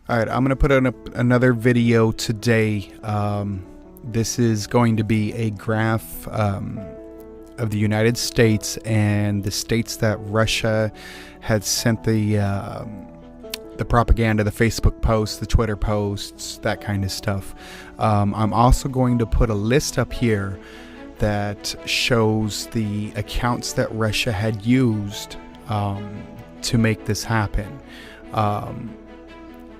All right, I'm going to put on another video today. This is going to be a graph of the United States and the states that Russia had sent the propaganda, the Facebook posts, the Twitter posts, that kind of stuff. I'm also going to put a list up here that shows the accounts that Russia had used to make this happen.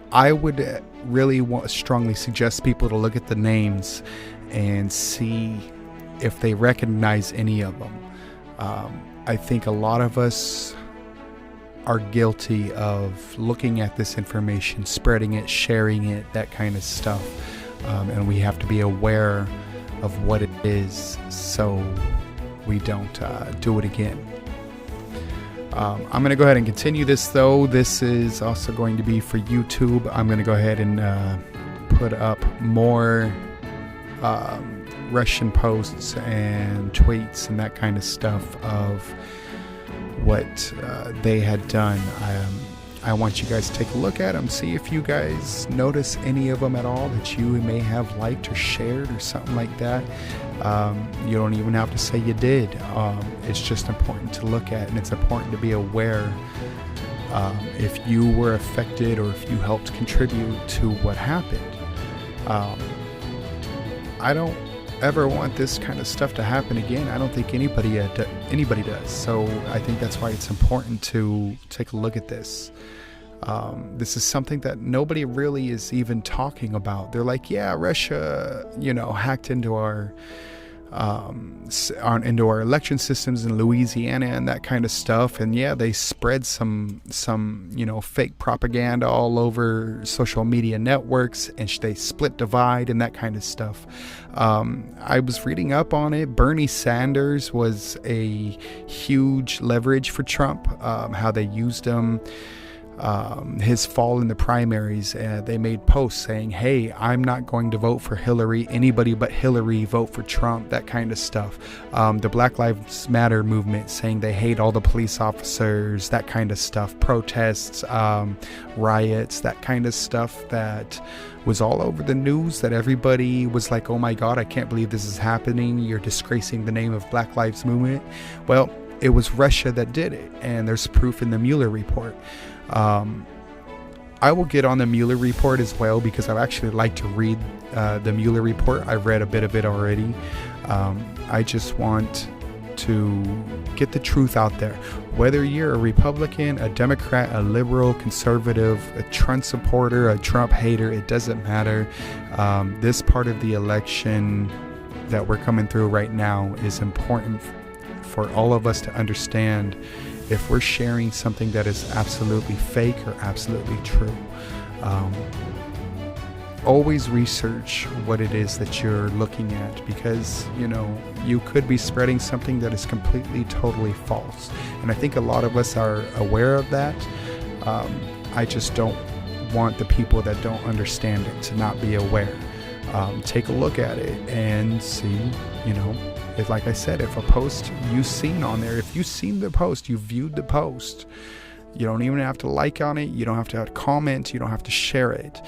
I would really strongly suggest people to look at the names and see if they recognize any of them. I think a lot of us are guilty of looking at this information, spreading it, sharing it, that kind of stuff. And we have to be aware of what it is so we don't do it again. I'm going to go ahead and continue this, though. This is also going to be for YouTube. I'm going to go ahead and put up more Russian posts and tweets and that kind of stuff of what they had done. I want you guys to take a look at them, see if you guys notice any of them at all that you may have liked or shared or something like that. You don't even have to say you did. It's just important to look at, and it's important to be aware if you were affected or if you helped contribute to what happened. I don't ever want this kind of stuff to happen again. I don't think anybody does. So I think that's why it's important to take a look at this. This is something that nobody really is even talking about. They're like, yeah, Russia, hacked into our election systems in Louisiana and that kind of stuff. And yeah, they spread some fake propaganda all over social media networks, and they split, divide, and that kind of stuff. I was reading up on it. Bernie Sanders was a huge leverage for Trump, how they used him. His fall in the primaries, they made posts saying, hey, I'm not going to vote for Hillary, anybody but Hillary, vote for Trump, that kind of stuff. The Black Lives Matter movement saying they hate all the police officers, that kind of stuff. Protests, riots, that kind of stuff that was all over the news, that everybody was like, oh my God, I can't believe this is happening. You're disgracing the name of Black Lives Movement. Well, it was Russia that did it, and there's proof in the Mueller report. I will get on the Mueller report as well, because I actually like to read the Mueller report. I've read a bit of it already. I just want to get the truth out there. Whether you're a Republican, a Democrat, a liberal, conservative, a Trump supporter, a Trump hater, it doesn't matter. This part of the election that we're coming through right now is important for all of us to understand. If we're sharing something that is absolutely fake or absolutely true, always research what it is that you're looking at, because you could be spreading something that is completely, totally false. And I think a lot of us are aware of that. I just don't want the people that don't understand it to not be aware. Take a look at it and see, if, like I said, if a post you've seen on there, if you've seen the post, you viewed the post, you don't even have to like on it, you don't have to comment, you don't have to share it.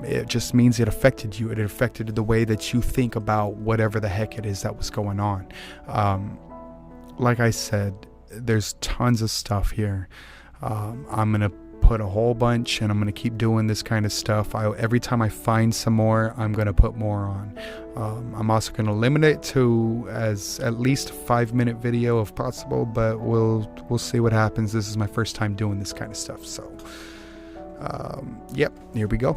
It just means it affected you. It affected the way that you think about whatever the heck it is that was going on. Like I said, there's tons of stuff here. I'm going to put a whole bunch, and I'm going to keep doing this kind of stuff. Every time I find some more, I'm going to put more on. I'm also going to limit it to as at least a 5-minute video if possible, but we'll see what happens. This is my first time doing this kind of stuff, so yep, here we go.